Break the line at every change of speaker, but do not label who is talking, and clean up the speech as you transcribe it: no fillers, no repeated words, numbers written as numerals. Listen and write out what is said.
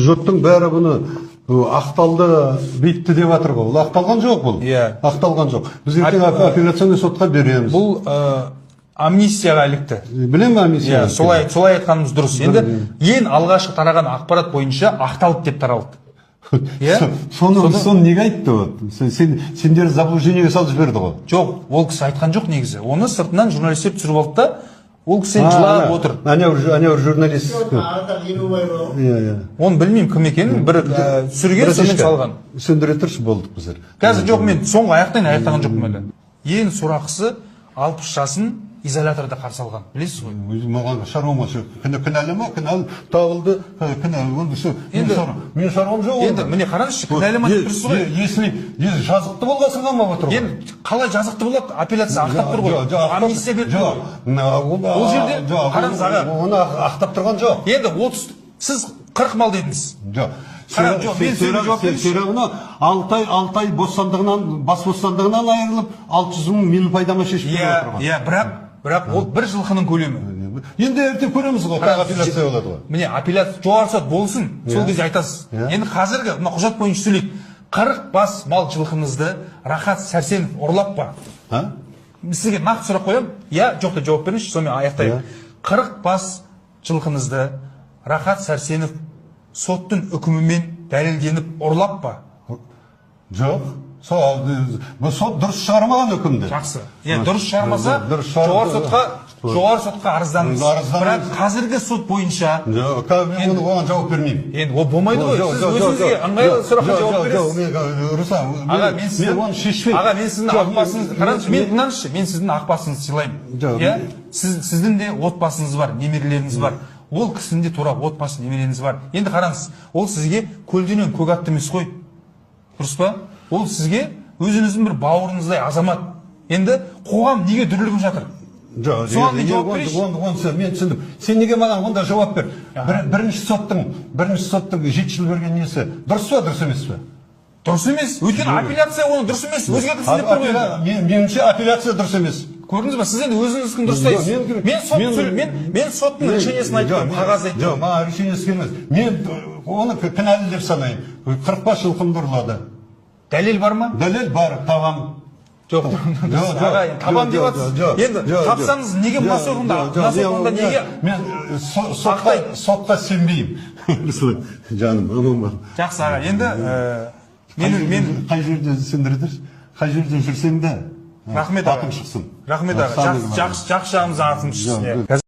Жұрттың бәрі бұны ақталды, битті деп жатыр ғой. Ол ақталған жоқ бұл. Ақталған жоқ. Біз ертең апелляционный сотқа береміз.
Бұл амнистияға ілікті.
Білем амнистия.
Солай айтқанымыз дұрыс. Енді ең алғашқы тараған ақпарат бойынша ақталды деп таралды.
Соны неге айтты? Сендер заблуждениеге салып жіберді ғой.
Жоқ, ол кісі айтқан жоқ негізі. Оны сыртынан журналистер түсіріп алды да, ол кісі жылап отыр.
Әнеуір журналист.
Оны білмеймін кім екенін, бір түсірген сонымен салған.
Сөндіре тұршы болдық біздер.
Қазір жоқ, мен соңғы аяқтаған жоқпын әлі. Ең сорақысы 60 жасын изоляторда қарсы алған. Білесіз ғой?
Маған шаруам осы. Кінәлі ма? Кінәлі табылды. Мен шаруам жоқ.
Енді міне қараңызшы, кінәлі ма деп тұрсыз ғой?
Если жазықты болғасын қалмап отыр ғой.
Енді қалай жазықты болады? Апелляция ақтап тұр ғой. Амнистия берді ғой. Ол жерде қараңыз аға.
Оны ақтап тұрған жоқ.
Енді сіз 40 мал дедіңіз.
Серағына 6 ай бас бостандығынан айырылып 600 мың менің пайдама шешіп отырған.
Бірақ ол бір жылқының көлемі.
Енді ертең көреміз ғой, апелляция болады ғой.
Міне, апелляция жоғары сот болсын, сол кезде айтасыз. Енді қазіргі құжат бойынша сөйлейік. 40 бас мал жылқыңызды Рахат Сәрсенов ұрлап па? Сізге нақты сұрақ қоямын. Я, жоқ деп жауап беріңізші, сонымен аяқтайық. 40 бас жылқыңызды Рахат Сәрсенов соттың үкімімен дәлелденіп ұрлап па?
Жоқ. Сот дұрыс шығармаған үкімді.
Жақсы. Дұрыс шығармаса, жоғары сотқа арызданыңыз. Бірақ қазіргі сот бойынша
оған жауап бермеймін.
Енді ол болмайды ғой. Сіз өзіңізге ыңғайлы сұраққа жауап бересіз. Аға, мен сіздің ақбасыңызды қараңызшы, мен тыңдаңызшы, мен сіздің ақбасыңызды сыйлаймын. Сіздің де отбасыңыз бар, немерелеріңіз бар. Ол кісінде тура отбасы, немереңіз бар. Енді қараңыз, ол сізге көлденең көк атты емес қой. Дұрыс па? Ол сізге өзіңіздің бір бауырыңыздай азамат. Енді қоғам неге дүрлігіп жатыр?
Мен түсіндім. Сен неге маған онда жауап бер? Бірінші соттың 7 жыл берген несі? Дұрыс па, дұрыс емес пе?
Дұрыс емес. Өйткені апелляция оны дұрыс емес. Өзгертілсін деп тұр ғой.
Меніңше апелляция дұрыс емес.
Көрдіңіз ба, сіз енді өзіңіздің дұрыстайсыз. Мен соттың решениесін айтып, қағаз айтып.
Жоқ, маған решениесі келмес. Мен оны кінәлі деп санаймын. 40 бас жылқымды ұрлады.
Дәлел бар ма?
Дәлел бар, табам.
Жоқ, табам деп жатсыз. Енді тапсаңыз неге мына соғында неге?
Мен сотқа сенбеймін. Жаным, анам бар.
Жақсы аға, енді мен
қай жерде сендірдір? Қай жерде жүрсең де
рахмет аға. Рахмет аға. Жақсы жағымыз артым шықсын.